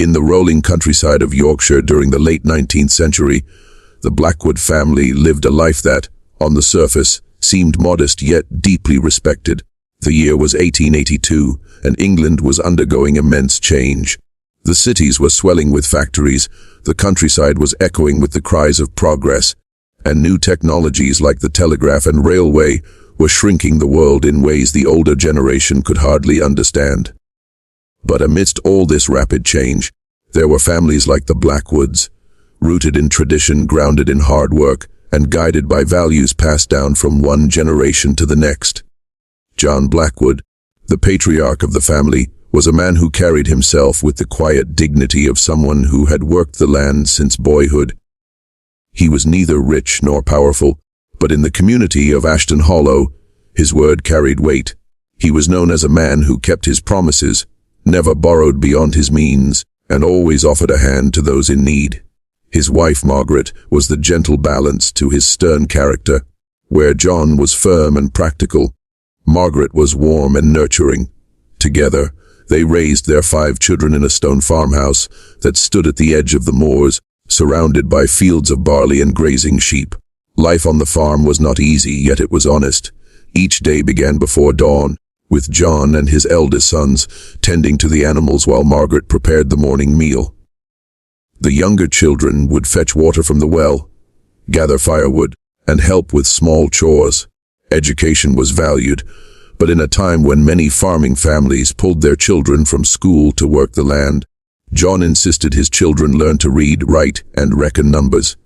In the rolling countryside of Yorkshire during the late 19th century, the Blackwood family lived a life that, on the surface, seemed modest yet deeply respected. The year was 1882, and England was undergoing immense change. The cities were swelling with factories, the countryside was echoing with the cries of progress, and new technologies like the telegraph and railway were shrinking the world in ways the older generation could hardly understand. But amidst all this rapid change, there were families like the Blackwoods, rooted in tradition, grounded in hard work, and guided by values passed down from one generation to the next. John Blackwood, the patriarch of the family, was a man who carried himself with the quiet dignity of someone who had worked the land since boyhood. He was neither rich nor powerful, but in the community of Ashton Hollow, his word carried weight. He was known as a man who kept his promises, never borrowed beyond his means, and always offered a hand to those in need. His wife, Margaret, was the gentle balance to his stern character. Where John was firm and practical, Margaret was warm and nurturing. Together, they raised their 5 children in a stone farmhouse that stood at the edge of the moors, surrounded by fields of barley and grazing sheep. Life on the farm was not easy, yet it was honest. Each day began before dawn, with John and his eldest sons tending to the animals while Margaret prepared the morning meal. The younger children would fetch water from the well, gather firewood, and help with small chores. Education was valued, but in a time when many farming families pulled their children from school to work the land, John insisted his children learn to read, write, and reckon numbers.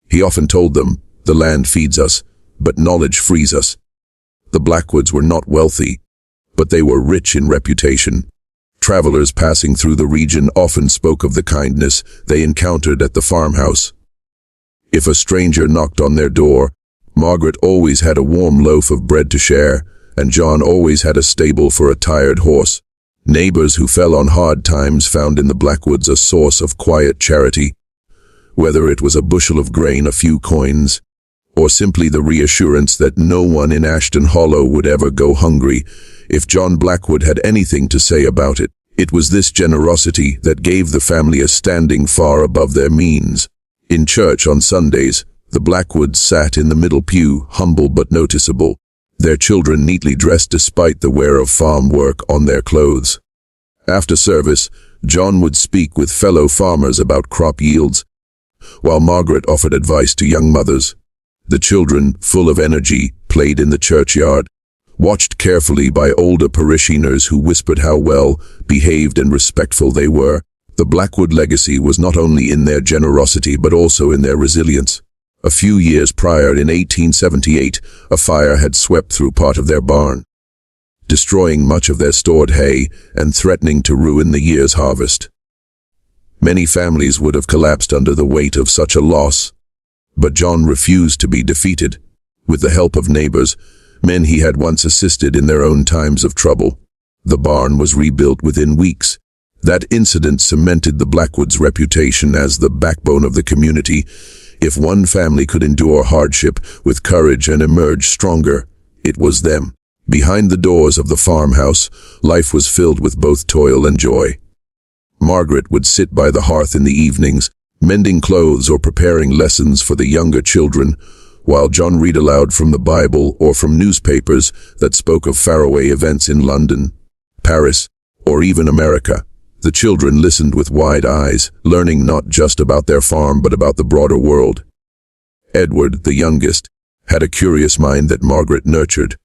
He often told them, "The land feeds us, but knowledge frees us." The Blackwoods were not wealthy, but they were rich in reputation. Travelers passing through the region often spoke of the kindness they encountered at the farmhouse. If a stranger knocked on their door, Margaret always had a warm loaf of bread to share, and John always had a stable for a tired horse. Neighbors who fell on hard times found in the Blackwoods a source of quiet charity. Whether it was a bushel of grain, a few coins, or simply the reassurance that no one in Ashton Hollow would ever go hungry, if John Blackwood had anything to say about it, it was this generosity that gave the family a standing far above their means. In church on Sundays, the Blackwoods sat in the middle pew, humble but noticeable, their children neatly dressed despite the wear of farm work on their clothes. After service, John would speak with fellow farmers about crop yields, while Margaret offered advice to young mothers. The children, full of energy, played in the churchyard, watched carefully by older parishioners who whispered how well behaved and respectful they were. The Blackwood legacy was not only in their generosity but also in their resilience. A few years prior, in 1878, a fire had swept through part of their barn, destroying much of their stored hay and threatening to ruin the year's harvest. Many families would have collapsed under the weight of such a loss, but John refused to be defeated. With the help of neighbors, men he had once assisted in their own times of trouble, the barn was rebuilt within weeks. That incident cemented the Blackwoods' reputation as the backbone of the community. If one family could endure hardship with courage and emerge stronger, it was them. Behind the doors of the farmhouse, life was filled with both toil and joy. Margaret would sit by the hearth in the evenings, mending clothes or preparing lessons for the younger children, while John read aloud from the Bible or from newspapers that spoke of faraway events in London, Paris, or even America. The children listened with wide eyes, learning not just about their farm but about the broader world. Edward, the youngest, had a curious mind that Margaret nurtured.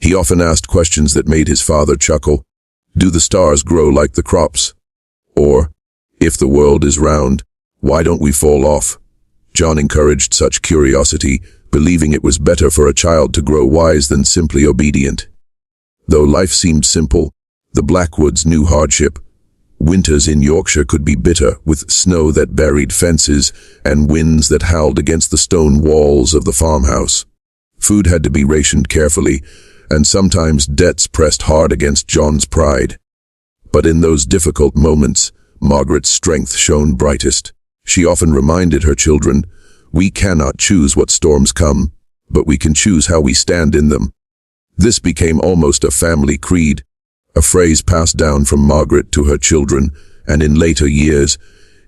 He often asked questions that made his father chuckle. Do the stars grow like the crops? Or, if the world is round, why don't we fall off? John encouraged such curiosity, believing it was better for a child to grow wise than simply obedient. Though life seemed simple, the Blackwoods knew hardship. Winters in Yorkshire could be bitter, with snow that buried fences and winds that howled against the stone walls of the farmhouse. Food had to be rationed carefully, and sometimes debts pressed hard against John's pride. But in those difficult moments, Margaret's strength shone brightest. She often reminded her children, "We cannot choose what storms come, but we can choose how we stand in them." This became almost a family creed, a phrase passed down from Margaret to her children and in later years,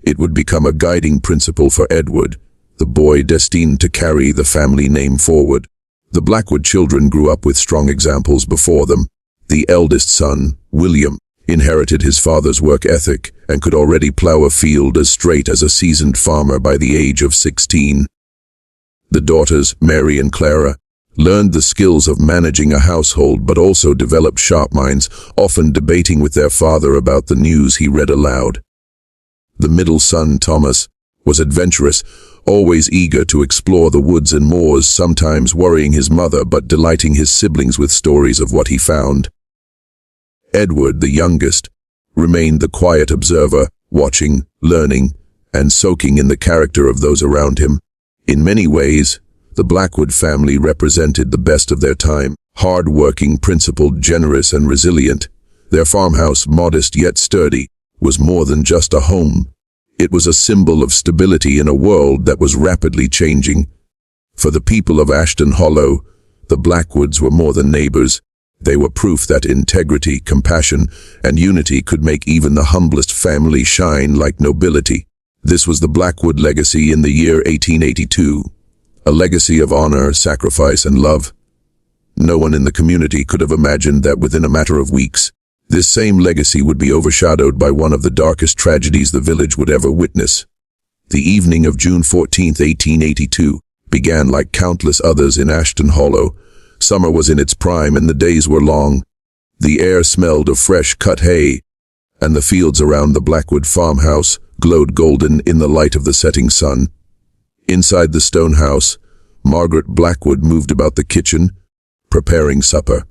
it would become a guiding principle for Edward, the boy destined to carry the family name forward. The Blackwood children grew up with strong examples before them. The eldest son, William, inherited his father's work ethic and could already plow a field as straight as a seasoned farmer by the age of 16. The daughters, Mary and Clara, learned the skills of managing a household but also developed sharp minds, often debating with their father about the news he read aloud. The middle son, Thomas, was adventurous, always eager to explore the woods and moors, sometimes worrying his mother but delighting his siblings with stories of what he found. Edward, the youngest, remained the quiet observer, watching, learning, and soaking in the character of those around him. In many ways, the Blackwood family represented the best of their time, hard-working, principled, generous, and resilient. Their farmhouse, modest yet sturdy, was more than just a home. It was a symbol of stability in a world that was rapidly changing. For the people of Ashton Hollow, the Blackwoods were more than neighbors. They were proof that integrity, compassion, and unity could make even the humblest family shine like nobility. This was the Blackwood legacy in the year 1882, a legacy of honor, sacrifice, and love. No one in the community could have imagined that within a matter of weeks, this same legacy would be overshadowed by one of the darkest tragedies the village would ever witness. The evening of June 14, 1882, began like countless others in Ashton Hollow. Summer was in its prime and the days were long. The air smelled of fresh cut hay, and the fields around the Blackwood farmhouse glowed golden in the light of the setting sun. Inside the stone house, Margaret Blackwood moved about the kitchen, preparing supper.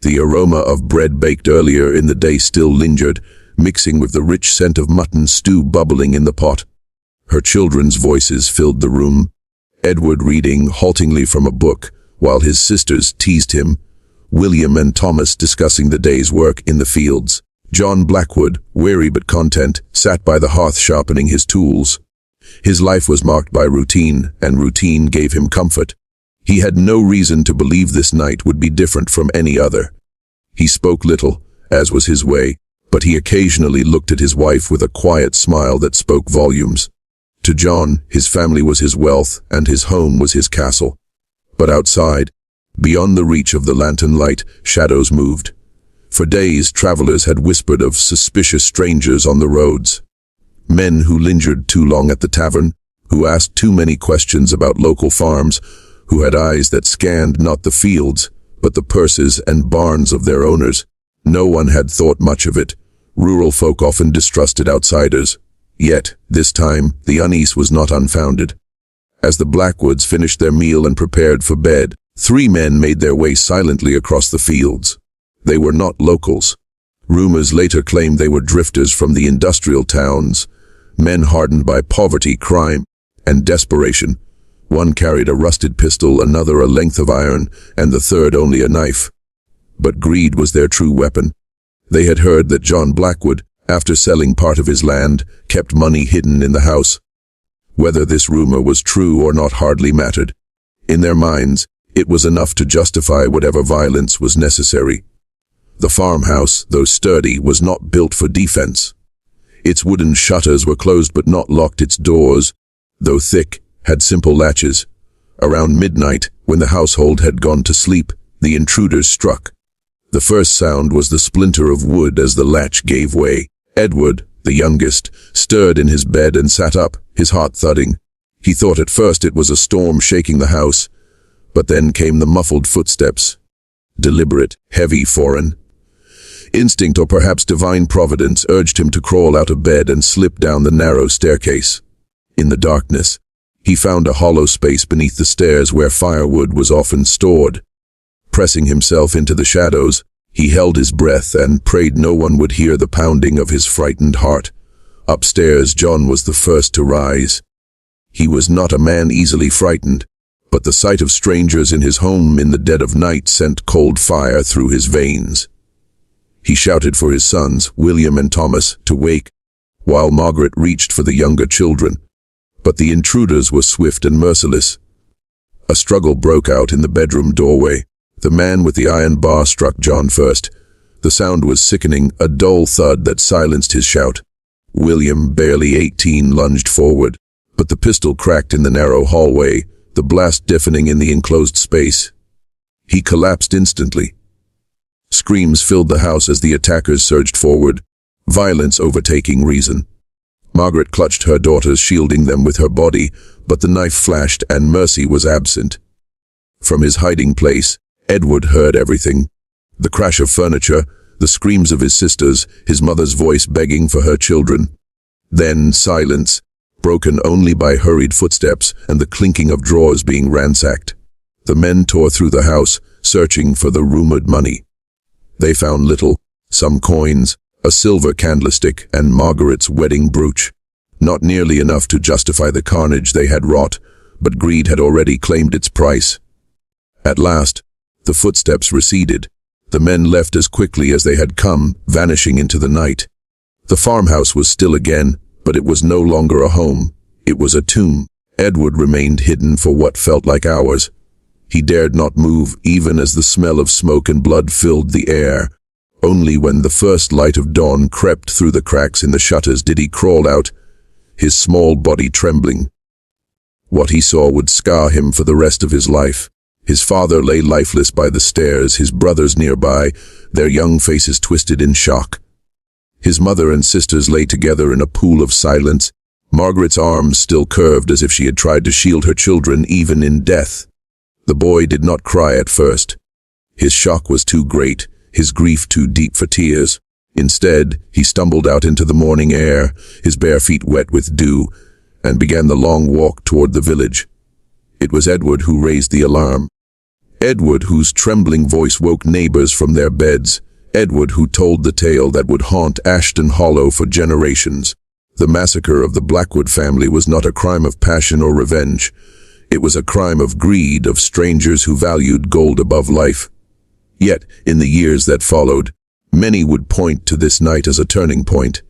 The aroma of bread baked earlier in the day still lingered, mixing with the rich scent of mutton stew bubbling in the pot. Her children's voices filled the room, Edward reading haltingly from a book, while his sisters teased him, William and Thomas discussing the day's work in the fields. John Blackwood, weary but content, sat by the hearth sharpening his tools. His life was marked by routine, and routine gave him comfort. He had no reason to believe this night would be different from any other. He spoke little, as was his way, but he occasionally looked at his wife with a quiet smile that spoke volumes. To John, his family was his wealth, and his home was his castle. But outside, beyond the reach of the lantern light, shadows moved. For days, travelers had whispered of suspicious strangers on the roads. Men who lingered too long at the tavern, who asked too many questions about local farms, who had eyes that scanned not the fields, but the purses and barns of their owners. No one had thought much of it. Rural folk often distrusted outsiders. Yet, this time, the unease was not unfounded. As the Blackwoods finished their meal and prepared for bed, 3 men made their way silently across the fields. They were not locals. Rumors later claimed they were drifters from the industrial towns, men hardened by poverty, crime, and desperation. One carried a rusted pistol, another a length of iron, and the third only a knife. But greed was their true weapon. They had heard that John Blackwood, after selling part of his land, kept money hidden in the house. Whether this rumor was true or not hardly mattered. In their minds, it was enough to justify whatever violence was necessary. The farmhouse, though sturdy, was not built for defense. Its wooden shutters were closed but not locked. Its doors, though thick, had simple latches. Around midnight, when the household had gone to sleep, the intruders struck. The first sound was the splinter of wood as the latch gave way. Edward, the youngest, stirred in his bed and sat up, his heart thudding. He thought at first it was a storm shaking the house, but then came the muffled footsteps. Deliberate, heavy, foreign. Instinct, or perhaps divine providence, urged him to crawl out of bed and slip down the narrow staircase. In the darkness, he found a hollow space beneath the stairs where firewood was often stored. Pressing himself into the shadows, he held his breath and prayed no one would hear the pounding of his frightened heart. Upstairs, John was the first to rise. He was not a man easily frightened, but the sight of strangers in his home in the dead of night sent cold fire through his veins. He shouted for his sons, William and Thomas, to wake, while Margaret reached for the younger children. But the intruders were swift and merciless. A struggle broke out in the bedroom doorway. The man with the iron bar struck John first. The sound was sickening, a dull thud that silenced his shout. William, barely 18, lunged forward, but the pistol cracked in the narrow hallway, the blast deafening in the enclosed space. He collapsed instantly. Screams filled the house as the attackers surged forward, violence overtaking reason. Margaret clutched her daughters, shielding them with her body, but the knife flashed and mercy was absent. From his hiding place, Edward heard everything. The crash of furniture, the screams of his sisters, his mother's voice begging for her children. Then silence, broken only by hurried footsteps and the clinking of drawers being ransacked. The men tore through the house, searching for the rumored money. They found little, some coins, a silver candlestick, and Margaret's wedding brooch. Not nearly enough to justify the carnage they had wrought, but greed had already claimed its price. At last, the footsteps receded. The men left as quickly as they had come, vanishing into the night. The farmhouse was still again, but it was no longer a home. It was a tomb. Edward remained hidden for what felt like hours. He dared not move, even as the smell of smoke and blood filled the air. Only when the first light of dawn crept through the cracks in the shutters did he crawl out, his small body trembling. What he saw would scar him for the rest of his life. His father lay lifeless by the stairs, his brothers nearby, their young faces twisted in shock. His mother and sisters lay together in a pool of silence, Margaret's arms still curved as if she had tried to shield her children even in death. The boy did not cry at first. His shock was too great, his grief too deep for tears. Instead, he stumbled out into the morning air, his bare feet wet with dew, and began the long walk toward the village. It was Edward who raised the alarm. Edward, whose trembling voice woke neighbors from their beds. Edward, who told the tale that would haunt Ashton Hollow for generations. The massacre of the Blackwood family was not a crime of passion or revenge. It was a crime of greed, of strangers who valued gold above life. Yet, in the years that followed, many would point to this night as a turning point.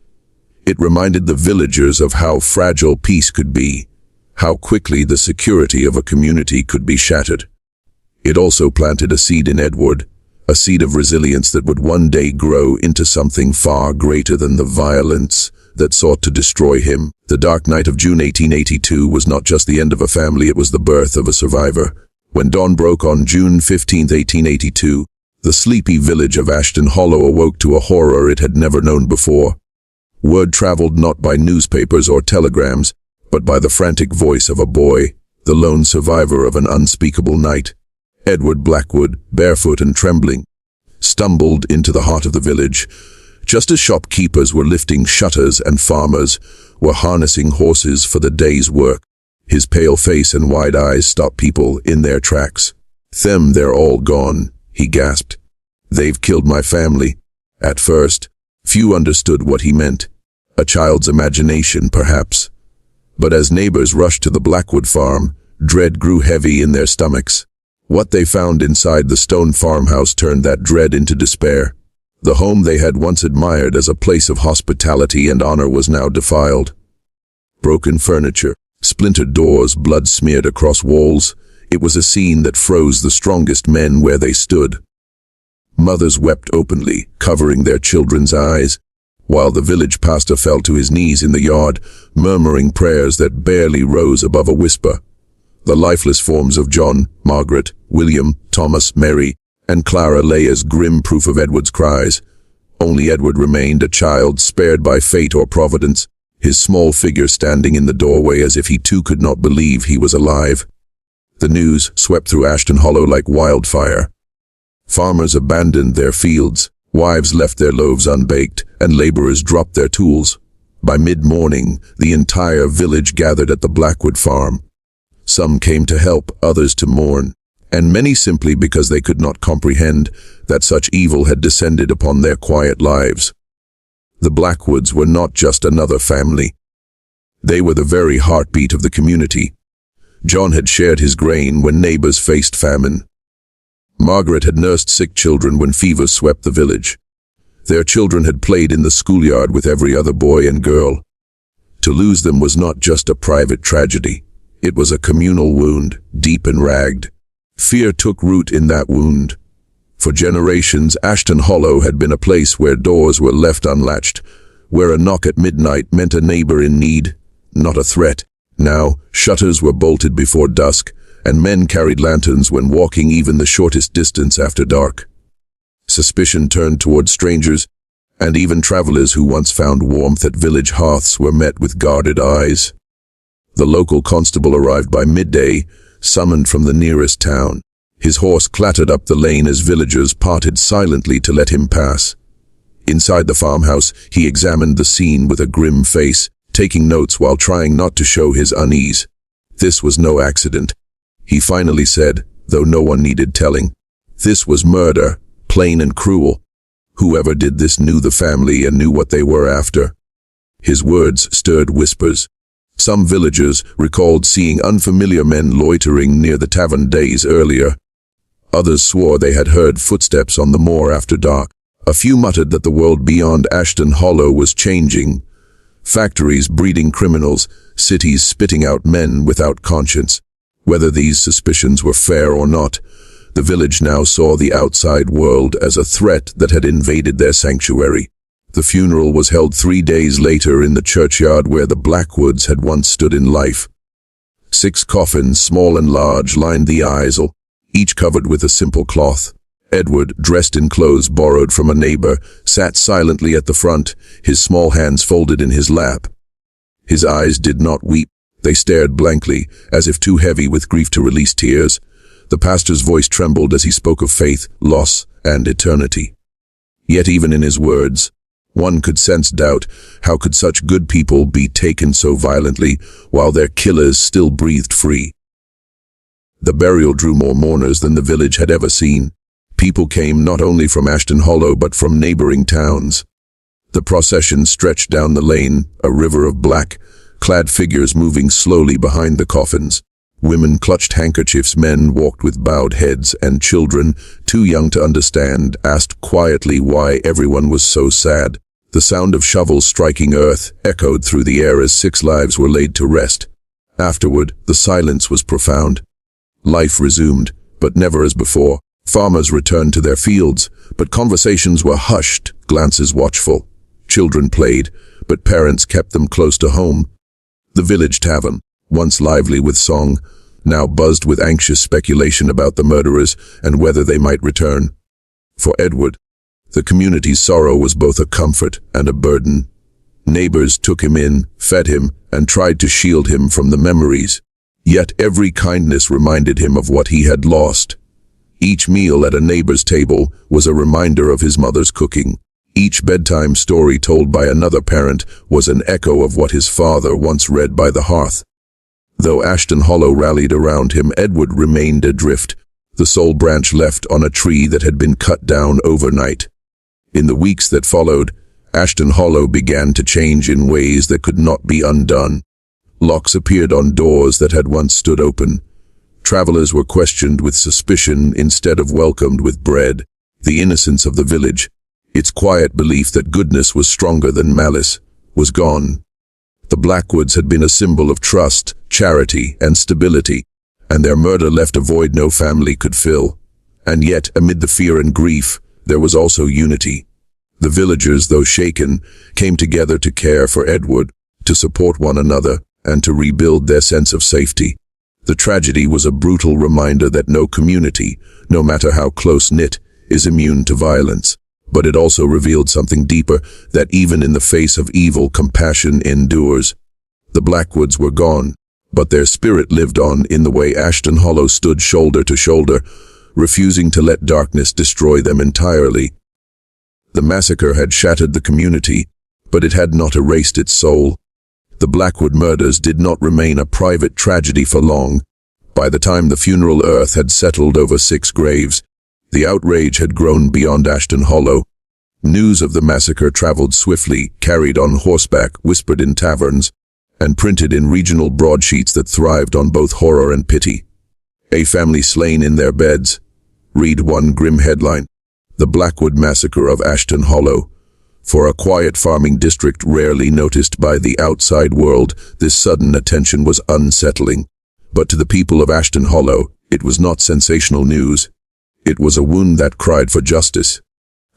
It reminded the villagers of how fragile peace could be, how quickly the security of a community could be shattered. It also planted a seed in Edward, a seed of resilience that would one day grow into something far greater than the violence that sought to destroy him. The dark night of June 1882 was not just the end of a family, it was the birth of a survivor. When dawn broke on June 15, 1882, the sleepy village of Ashton Hollow awoke to a horror it had never known before. Word traveled not by newspapers or telegrams, but by the frantic voice of a boy, the lone survivor of an unspeakable night. Edward Blackwood, barefoot and trembling, stumbled into the heart of the village, just as shopkeepers were lifting shutters and farmers were harnessing horses for the day's work. His pale face and wide eyes stopped people in their tracks. "Them, they're all gone," he gasped. "They've killed my family." At first, few understood what he meant. A child's imagination, perhaps. But as neighbors rushed to the Blackwood farm, dread grew heavy in their stomachs. What they found inside the stone farmhouse turned that dread into despair. The home they had once admired as a place of hospitality and honor was now defiled. Broken furniture, splintered doors, blood smeared across walls. It was a scene that froze the strongest men where they stood. Mothers wept openly, covering their children's eyes, while the village pastor fell to his knees in the yard, murmuring prayers that barely rose above a whisper. The lifeless forms of John, Margaret, William, Thomas, Mary, and Clara lay as grim proof of Edward's cries. Only Edward remained, a child spared by fate or providence, his small figure standing in the doorway as if he too could not believe he was alive. The news swept through Ashton Hollow like wildfire. Farmers abandoned their fields, wives left their loaves unbaked, and laborers dropped their tools. By mid-morning, the entire village gathered at the Blackwood farm. Some came to help, others to mourn, and many simply because they could not comprehend that such evil had descended upon their quiet lives. The Blackwoods were not just another family. They were the very heartbeat of the community. John had shared his grain when neighbors faced famine. Margaret had nursed sick children when fevers swept the village. Their children had played in the schoolyard with every other boy and girl. To lose them was not just a private tragedy. It was a communal wound, deep and ragged. Fear took root in that wound. For generations, Ashton Hollow had been a place where doors were left unlatched, where a knock at midnight meant a neighbor in need, not a threat. Now, shutters were bolted before dusk, and men carried lanterns when walking even the shortest distance after dark. Suspicion turned toward strangers, and even travelers who once found warmth at village hearths were met with guarded eyes. The local constable arrived by midday, summoned from the nearest town. His horse clattered up the lane as villagers parted silently to let him pass. Inside the farmhouse, he examined the scene with a grim face, taking notes while trying not to show his unease. This was no accident, he finally said, though no one needed telling. This was murder, plain and cruel. Whoever did this knew the family and knew what they were after. His words stirred whispers. Some villagers recalled seeing unfamiliar men loitering near the tavern days earlier. Others swore they had heard footsteps on the moor after dark. A few muttered that the world beyond Ashton Hollow was changing. Factories breeding criminals, cities spitting out men without conscience. Whether these suspicions were fair or not, the village now saw the outside world as a threat that had invaded their sanctuary. The funeral was held 3 days later in the churchyard where the Blackwoods had once stood in life. 6 coffins, small and large, lined the aisle, each covered with a simple cloth. Edward, dressed in clothes borrowed from a neighbor, sat silently at the front, his small hands folded in his lap. His eyes did not weep. They stared blankly, as if too heavy with grief to release tears. The pastor's voice trembled as he spoke of faith, loss, and eternity. Yet even in his words, one could sense doubt. How could such good people be taken so violently, while their killers still breathed free? The burial drew more mourners than the village had ever seen. People came not only from Ashton Hollow but from neighboring towns. The procession stretched down the lane, a river of black, clad figures moving slowly behind the coffins. Women clutched handkerchiefs, men walked with bowed heads, and children, too young to understand, asked quietly why everyone was so sad. The sound of shovels striking earth echoed through the air as 6 lives were laid to rest. Afterward, the silence was profound. Life resumed, but never as before. Farmers returned to their fields, but conversations were hushed, glances watchful. Children played, but parents kept them close to home. The village tavern, once lively with song, now buzzed with anxious speculation about the murderers and whether they might return. For Edward, the community's sorrow was both a comfort and a burden. Neighbors took him in, fed him, and tried to shield him from the memories. Yet every kindness reminded him of what he had lost. Each meal at a neighbor's table was a reminder of his mother's cooking. Each bedtime story told by another parent was an echo of what his father once read by the hearth. Though Ashton Hollow rallied around him, Edward remained adrift, the sole branch left on a tree that had been cut down overnight. In the weeks that followed, Ashton Hollow began to change in ways that could not be undone. Locks appeared on doors that had once stood open. Travelers were questioned with suspicion instead of welcomed with bread. The innocence of the village, its quiet belief that goodness was stronger than malice, was gone. The Blackwoods had been a symbol of trust, charity, and stability, and their murder left a void no family could fill. And yet, amid the fear and grief, there was also unity. The villagers, though shaken, came together to care for Edward, to support one another, and to rebuild their sense of safety. The tragedy was a brutal reminder that no community, no matter how close-knit, is immune to violence. But it also revealed something deeper, that even in the face of evil, compassion endures. The Blackwoods were gone, but their spirit lived on in the way Ashton Hollow stood shoulder to shoulder, refusing to let darkness destroy them entirely. The massacre had shattered the community, but it had not erased its soul. The Blackwood murders did not remain a private tragedy for long. By the time the funeral earth had settled over 6 graves, the outrage had grown beyond Ashton Hollow. News of the massacre traveled swiftly, carried on horseback, whispered in taverns, and printed in regional broadsheets that thrived on both horror and pity. A family slain in their beds. Read one grim headline: The Blackwood Massacre of Ashton Hollow. For a quiet farming district rarely noticed by the outside world, this sudden attention was unsettling. But to the people of Ashton Hollow, it was not sensational news. It was a wound that cried for justice.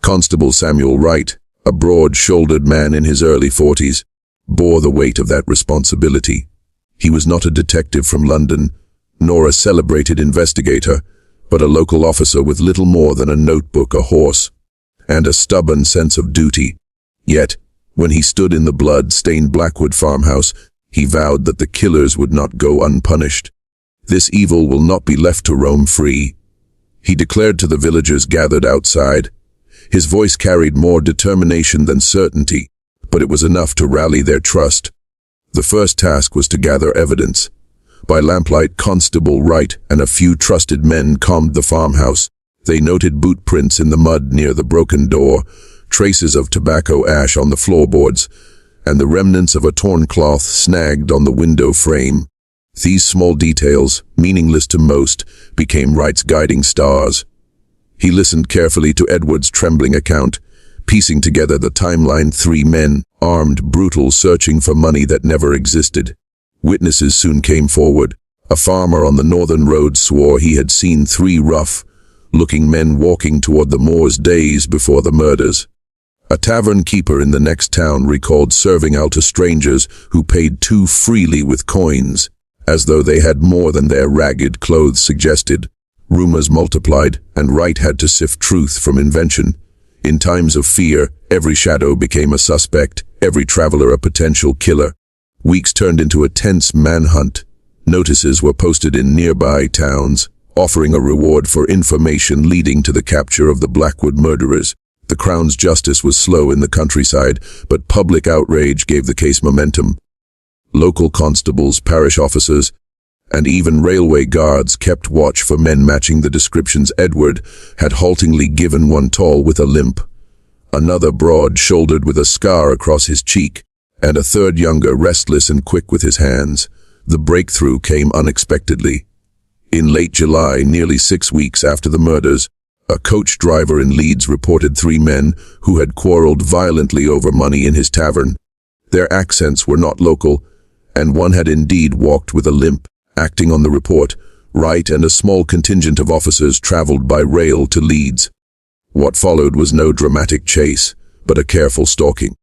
Constable Samuel Wright, A broad-shouldered man in his early 40s bore the weight of that responsibility. He was not a detective from London, nor a celebrated investigator, but a local officer with little more than a notebook, a horse, and a stubborn sense of duty. Yet, when he stood in the blood-stained Blackwood farmhouse, he vowed that the killers would not go unpunished. This evil will not be left to roam free, he declared to the villagers gathered outside. His voice carried more determination than certainty, but it was enough to rally their trust. The first task was to gather evidence. By lamplight, Constable Wright and a few trusted men combed the farmhouse. They noted boot prints in the mud near the broken door, traces of tobacco ash on the floorboards, and the remnants of a torn cloth snagged on the window frame. These small details, meaningless to most, became Wright's guiding stars. He listened carefully to Edward's trembling account, piecing together the timeline: 3 men, armed, brutal, searching for money that never existed. Witnesses soon came forward. A farmer on the northern road swore he had seen 3 rough-looking men walking toward the moors days before the murders. A tavern keeper in the next town recalled serving out to strangers who paid too freely with coins, as though they had more than their ragged clothes suggested. Rumors multiplied, and Wright had to sift truth from invention. In times of fear, every shadow became a suspect, every traveler a potential killer. Weeks turned into a tense manhunt. Notices were posted in nearby towns, offering a reward for information leading to the capture of the Blackwood murderers. The Crown's justice was slow in the countryside, but public outrage gave the case momentum. Local constables, parish officers, and even railway guards kept watch for men matching the descriptions. Edward had haltingly given one tall with a limp, another broad-shouldered with a scar across his cheek, and a third younger, restless and quick with his hands. The breakthrough came unexpectedly. In late July, nearly 6 weeks after the murders, a coach driver in Leeds reported 3 men who had quarreled violently over money in his tavern. Their accents were not local, and one had indeed walked with a limp. Acting on the report, Wright and a small contingent of officers traveled by rail to Leeds. What followed was no dramatic chase, but a careful stalking.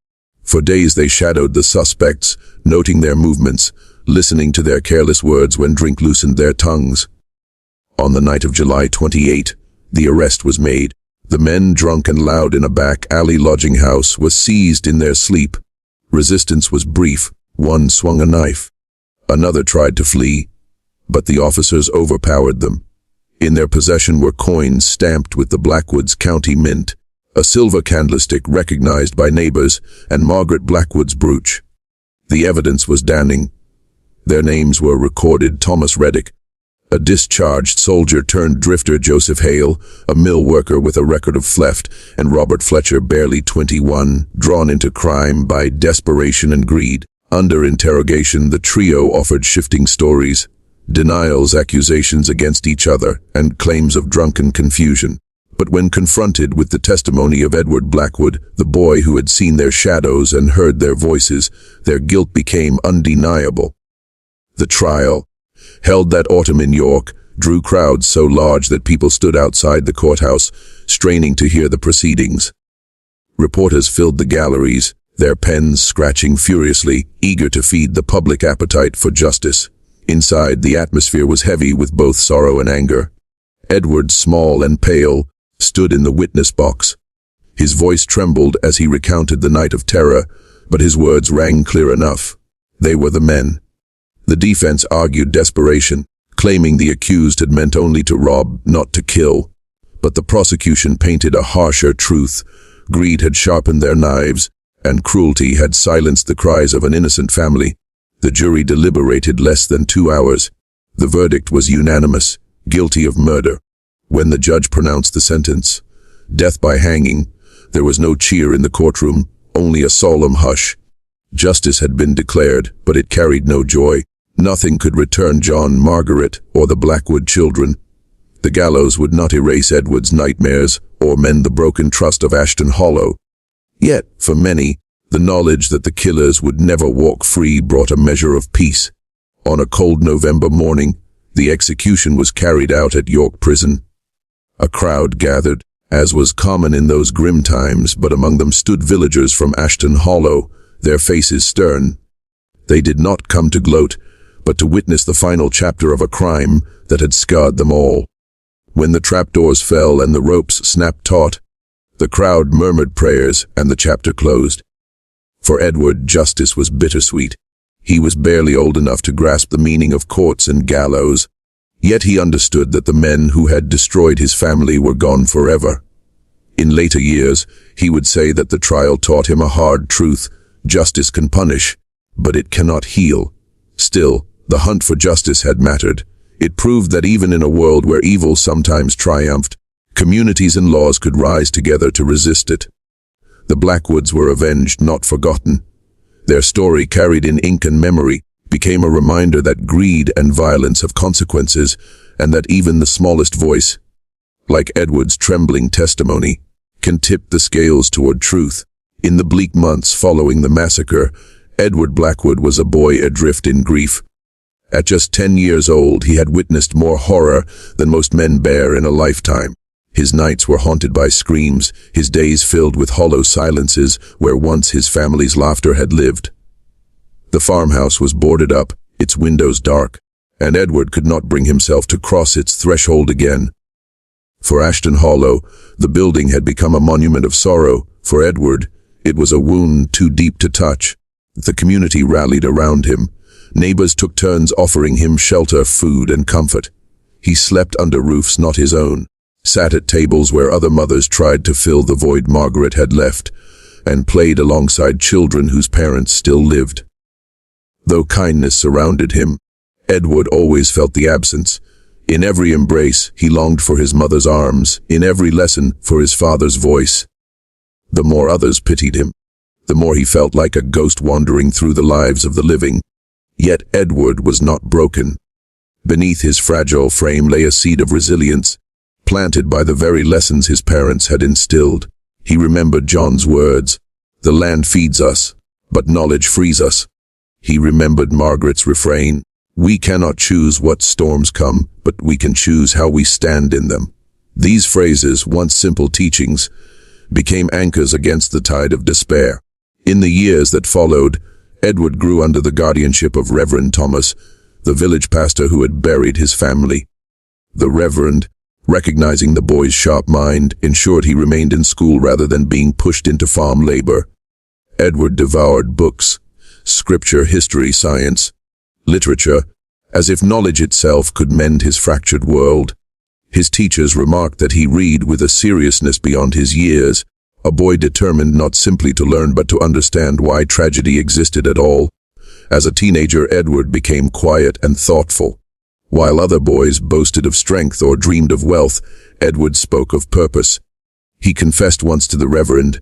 For days they shadowed the suspects, noting their movements, listening to their careless words when drink loosened their tongues. On the night of July 28, the arrest was made. The men, drunk and loud in a back alley lodging house, were seized in their sleep. Resistance was brief. One swung a knife. Another tried to flee, but the officers overpowered them. In their possession were coins stamped with the Blackwood's county mint, a silver candlestick recognized by neighbors, and Margaret Blackwood's brooch. The evidence was damning. Their names were recorded: Thomas Reddick, a discharged soldier turned drifter; Joseph Hale, a mill worker with a record of theft; and Robert Fletcher, barely 21, drawn into crime by desperation and greed. Under interrogation, the trio offered shifting stories, denials, accusations against each other, and claims of drunken confusion. But when confronted with the testimony of Edward Blackwood, the boy who had seen their shadows and heard their voices, their guilt became undeniable. The trial, held that autumn in York, drew crowds so large that people stood outside the courthouse, straining to hear the proceedings. Reporters filled the galleries, their pens scratching furiously, eager to feed the public appetite for justice. Inside, the atmosphere was heavy with both sorrow and anger. Edward, small and pale, stood in the witness box. His voice trembled as he recounted the night of terror, but his words rang clear enough. They were the men. The defense argued desperation, claiming the accused had meant only to rob, not to kill. But the prosecution painted a harsher truth. Greed had sharpened their knives, and cruelty had silenced the cries of an innocent family. The jury deliberated less than 2 hours. The verdict was unanimous: guilty of murder. When the judge pronounced the sentence, death by hanging, there was no cheer in the courtroom, only a solemn hush. Justice had been declared, but it carried no joy. Nothing could return John, Margaret, or the Blackwood children. The gallows would not erase Edward's nightmares or mend the broken trust of Ashton Hollow. Yet, for many, the knowledge that the killers would never walk free brought a measure of peace. On a cold November morning, the execution was carried out at York Prison. A crowd gathered, as was common in those grim times, but among them stood villagers from Ashton Hollow, their faces stern. They did not come to gloat, but to witness the final chapter of a crime that had scarred them all. When the trapdoors fell and the ropes snapped taut, the crowd murmured prayers and the chapter closed. For Edward, justice was bittersweet. He was barely old enough to grasp the meaning of courts and gallows, yet he understood that the men who had destroyed his family were gone forever. In later years, he would say that the trial taught him a hard truth: justice can punish, but it cannot heal. Still, the hunt for justice had mattered. It proved that even in a world where evil sometimes triumphed, communities and laws could rise together to resist it. The Blackwoods were avenged, not forgotten. Their story, carried in ink and memory, became a reminder that greed and violence have consequences, and that even the smallest voice, like Edward's trembling testimony, can tip the scales toward truth. In the bleak months following the massacre, Edward Blackwood was a boy adrift in grief. At just 10 years old, he had witnessed more horror than most men bear in a lifetime. His nights were haunted by screams, his days filled with hollow silences where once his family's laughter had lived. The farmhouse was boarded up, its windows dark, and Edward could not bring himself to cross its threshold again. For Ashton Hollow, the building had become a monument of sorrow. For Edward, it was a wound too deep to touch. The community rallied around him. Neighbors took turns offering him shelter, food, and comfort. He slept under roofs not his own, sat at tables where other mothers tried to fill the void Margaret had left, and played alongside children whose parents still lived. Though kindness surrounded him, Edward always felt the absence. In every embrace, he longed for his mother's arms, in every lesson, for his father's voice. The more others pitied him, the more he felt like a ghost wandering through the lives of the living. Yet Edward was not broken. Beneath his fragile frame lay a seed of resilience, planted by the very lessons his parents had instilled. He remembered John's words, "The land feeds us, but knowledge frees us." He remembered Margaret's refrain, "We cannot choose what storms come, but we can choose how we stand in them." These phrases, once simple teachings, became anchors against the tide of despair. In the years that followed, Edward grew under the guardianship of Reverend Thomas, the village pastor who had buried his family. The Reverend, recognizing the boy's sharp mind, ensured he remained in school rather than being pushed into farm labor. Edward devoured books, scripture, history, science, literature, as if knowledge itself could mend his fractured world. His teachers remarked that he read with a seriousness beyond his years, a boy determined not simply to learn but to understand why tragedy existed at all. As a teenager, Edward became quiet and thoughtful. While other boys boasted of strength or dreamed of wealth, Edward spoke of purpose. He confessed once to the Reverend,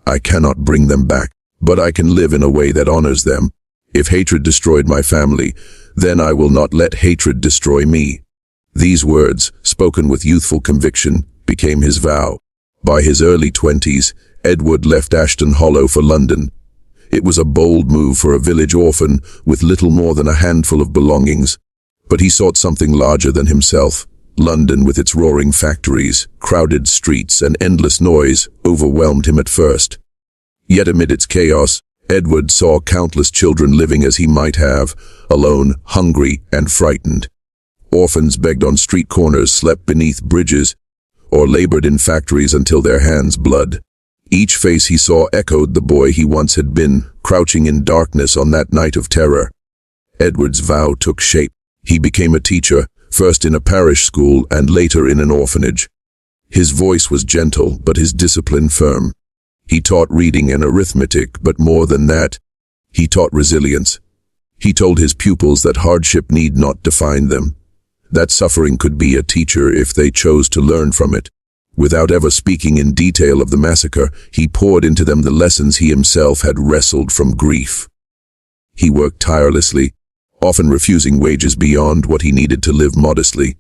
"I cannot bring them back, but I can live in a way that honors them. If hatred destroyed my family, then I will not let hatred destroy me." These words, spoken with youthful conviction, became his vow. By his early 20s, Edward left Ashton Hollow for London. It was a bold move for a village orphan with little more than a handful of belongings. But he sought something larger than himself. London, with its roaring factories, crowded streets, and endless noise, overwhelmed him at first. Yet amid its chaos, Edward saw countless children living as he might have, alone, hungry, and frightened. Orphans begged on street corners, slept beneath bridges, or labored in factories until their hands bled. Each face he saw echoed the boy he once had been, crouching in darkness on that night of terror. Edward's vow took shape. He became a teacher, first in a parish school and later in an orphanage. His voice was gentle, but his discipline firm. He taught reading and arithmetic, but more than that, he taught resilience. He told his pupils that hardship need not define them, that suffering could be a teacher if they chose to learn from it. Without ever speaking in detail of the massacre, he poured into them the lessons he himself had wrestled from grief. He worked tirelessly, often refusing wages beyond what he needed to live modestly.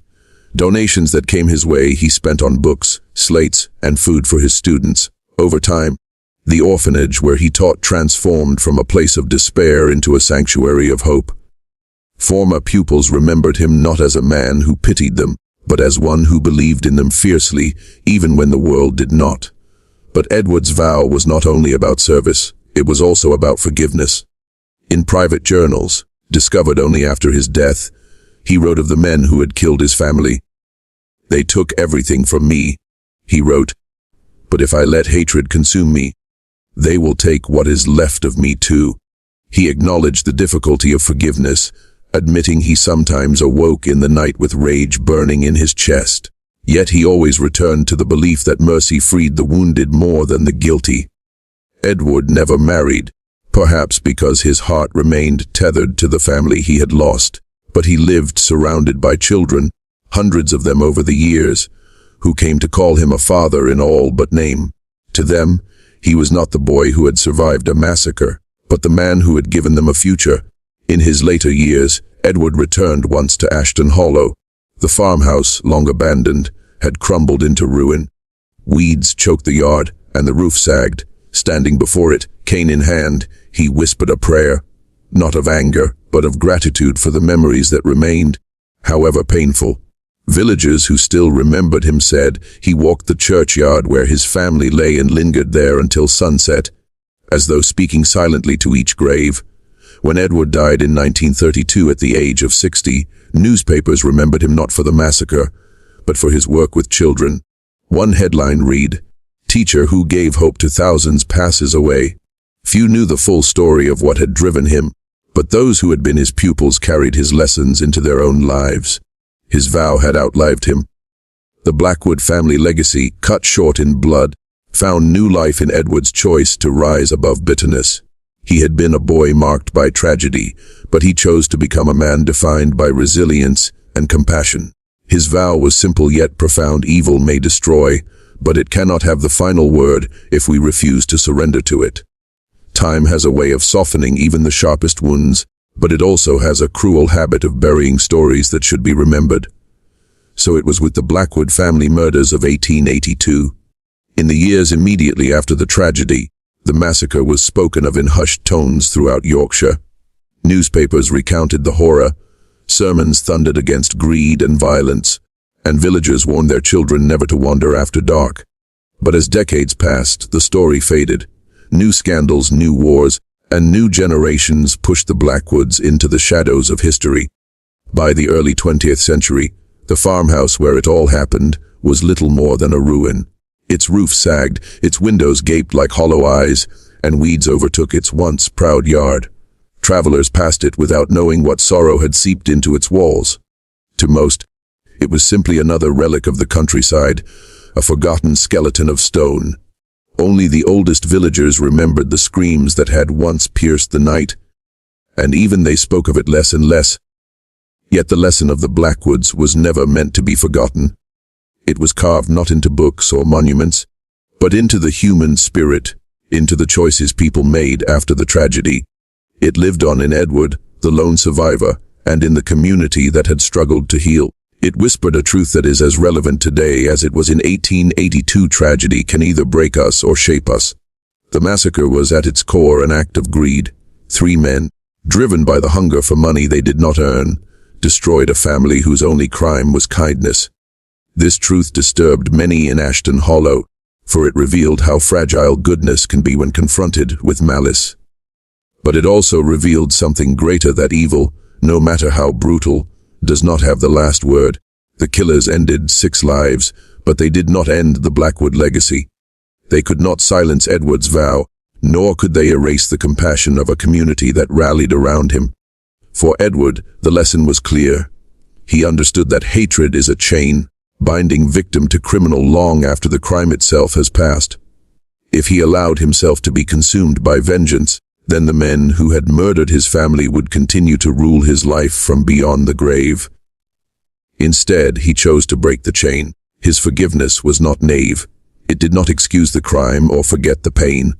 Donations that came his way he spent on books, slates, and food for his students. Over time, the orphanage where he taught transformed from a place of despair into a sanctuary of hope. Former pupils remembered him not as a man who pitied them, but as one who believed in them fiercely, even when the world did not. But Edward's vow was not only about service, it was also about forgiveness. In private journals, discovered only after his death, he wrote of the men who had killed his family. "They took everything from me," he wrote, "but if I let hatred consume me, they will take what is left of me too." He acknowledged the difficulty of forgiveness, admitting he sometimes awoke in the night with rage burning in his chest. Yet he always returned to the belief that mercy freed the wounded more than the guilty. Edward never married, perhaps because his heart remained tethered to the family he had lost, but he lived surrounded by children, hundreds of them over the years, who came to call him a father in all but name. To them, he was not the boy who had survived a massacre, but the man who had given them a future. In his later years, Edward returned once to Ashton Hollow. The farmhouse, long abandoned, had crumbled into ruin. Weeds choked the yard, and the roof sagged. Standing before it, cane in hand, he whispered a prayer, not of anger, but of gratitude for the memories that remained, however painful. Villagers who still remembered him said he walked the churchyard where his family lay and lingered there until sunset, as though speaking silently to each grave. When Edward died in 1932 at the age of 60, newspapers remembered him not for the massacre, but for his work with children. One headline read, "Teacher who gave hope to thousands passes away." Few knew the full story of what had driven him, but those who had been his pupils carried his lessons into their own lives. His vow had outlived him. The Blackwood family legacy, cut short in blood, found new life in Edward's choice to rise above bitterness. He had been a boy marked by tragedy, but he chose to become a man defined by resilience and compassion. His vow was simple yet profound: evil may destroy, but it cannot have the final word if we refuse to surrender to it. Time has a way of softening even the sharpest wounds, but it also has a cruel habit of burying stories that should be remembered. So it was with the Blackwood family murders of 1882. In the years immediately after the tragedy, the massacre was spoken of in hushed tones throughout Yorkshire. Newspapers recounted the horror, sermons thundered against greed and violence, and villagers warned their children never to wander after dark. But as decades passed, the story faded. New scandals, new wars, and new generations pushed the Blackwoods into the shadows of history. By the early 20th century, the farmhouse where it all happened was little more than a ruin. Its roof sagged, its windows gaped like hollow eyes, and weeds overtook its once proud yard. Travelers passed it without knowing what sorrow had seeped into its walls. To most, it was simply another relic of the countryside, a forgotten skeleton of stone. Only the oldest villagers remembered the screams that had once pierced the night, and even they spoke of it less and less. Yet the lesson of the Blackwoods was never meant to be forgotten. It was carved not into books or monuments, but into the human spirit, into the choices people made after the tragedy. It lived on in Edward, the lone survivor, and in the community that had struggled to heal. It whispered a truth that is as relevant today as it was in 1882. Tragedy can either break us or shape us. The massacre was at its core an act of greed. 3 men, driven by the hunger for money they did not earn, destroyed a family whose only crime was kindness. This truth disturbed many in Ashton Hollow, for it revealed how fragile goodness can be when confronted with malice. But it also revealed something greater: that evil, no matter how brutal, does not have the last word. The killers ended 6 lives, but they did not end the Blackwood legacy. They could not silence Edward's vow, nor could they erase the compassion of a community that rallied around him. For Edward, the lesson was clear. He understood that hatred is a chain, binding victim to criminal long after the crime itself has passed. If he allowed himself to be consumed by vengeance, then the men who had murdered his family would continue to rule his life from beyond the grave. Instead, he chose to break the chain. His forgiveness was not naive. It did not excuse the crime or forget the pain,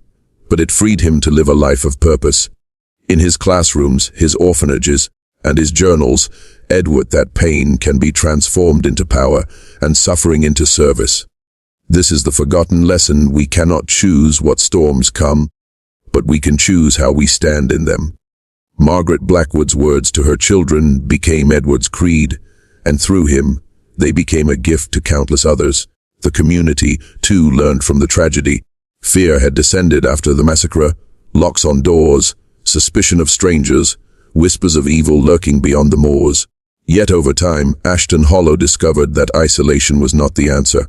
but it freed him to live a life of purpose. In his classrooms, his orphanages, and his journals, Edward, that pain can be transformed into power and suffering into service. This is the forgotten lesson: we cannot choose what storms come, but we can choose how we stand in them. Margaret Blackwood's words to her children became Edward's creed, and through him, They became a gift to countless others. The community, too, learned from the tragedy. Fear had descended after the massacre, locks on doors, suspicion of strangers, whispers of evil lurking beyond the moors. Yet over time, Ashton Hollow discovered that isolation was not the answer.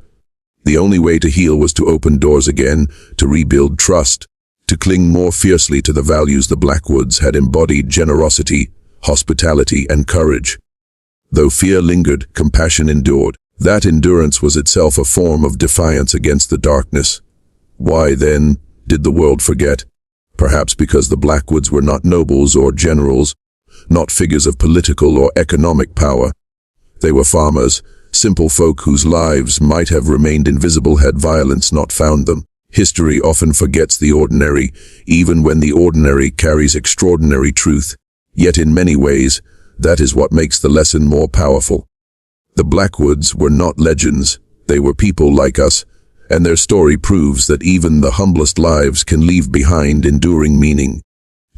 The only way to heal was to open doors again, to rebuild trust, to cling more fiercely to the values the Blackwoods had embodied: generosity, hospitality, and courage. Though fear lingered, compassion endured. That endurance was itself a form of defiance against the darkness. Why, then, did the world forget? Perhaps because the Blackwoods were not nobles or generals, not figures of political or economic power. They were farmers, simple folk whose lives might have remained invisible had violence not found them. History often forgets the ordinary, even when the ordinary carries extraordinary truth. Yet in many ways, that is what makes the lesson more powerful. The Blackwoods were not legends, they were people like us, and their story proves that even the humblest lives can leave behind enduring meaning.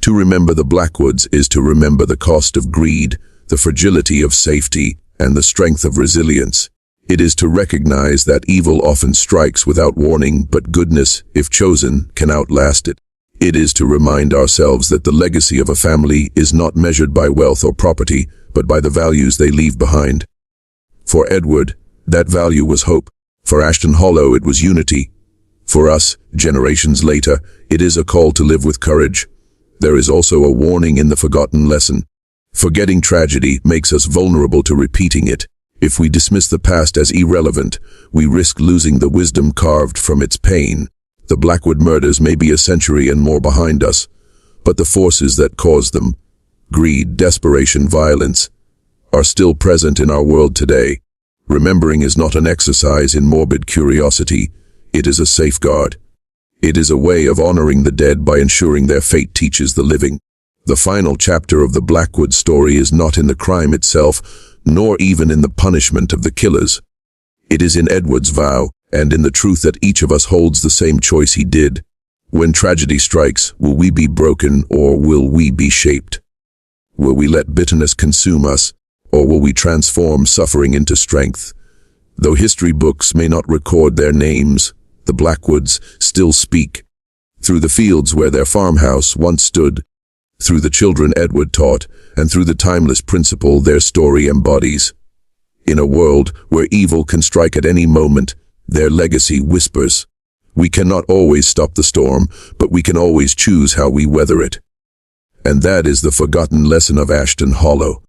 To remember the Blackwoods is to remember the cost of greed, the fragility of safety, and the strength of resilience. It is to recognize that evil often strikes without warning, but goodness, if chosen, can outlast it. It is to remind ourselves that the legacy of a family is not measured by wealth or property, but by the values they leave behind. For Edward, that value was hope. For Ashton Hollow, it was unity. For us, generations later, it is a call to live with courage. There is also a warning in the forgotten lesson. Forgetting tragedy makes us vulnerable to repeating it. If we dismiss the past as irrelevant, we risk losing the wisdom carved from its pain. The Blackwood murders may be a century and more behind us, but the forces that caused them, greed, desperation, violence, are still present in our world today. Remembering is not an exercise in morbid curiosity, it is a safeguard. It is a way of honoring the dead by ensuring their fate teaches the living. The final chapter of the Blackwood story is not in the crime itself, nor even in the punishment of the killers. It is in Edward's vow, and in the truth that each of us holds the same choice he did. When tragedy strikes, will we be broken or will we be shaped? Will we let bitterness consume us, or will we transform suffering into strength? Though history books may not record their names, the Blackwoods still speak. Through the fields where their farmhouse once stood, through the children Edward taught, and through the timeless principle their story embodies. In a world where evil can strike at any moment, their legacy whispers. We cannot always stop the storm, but we can always choose how we weather it. And that is the forgotten lesson of Ashton Hollow.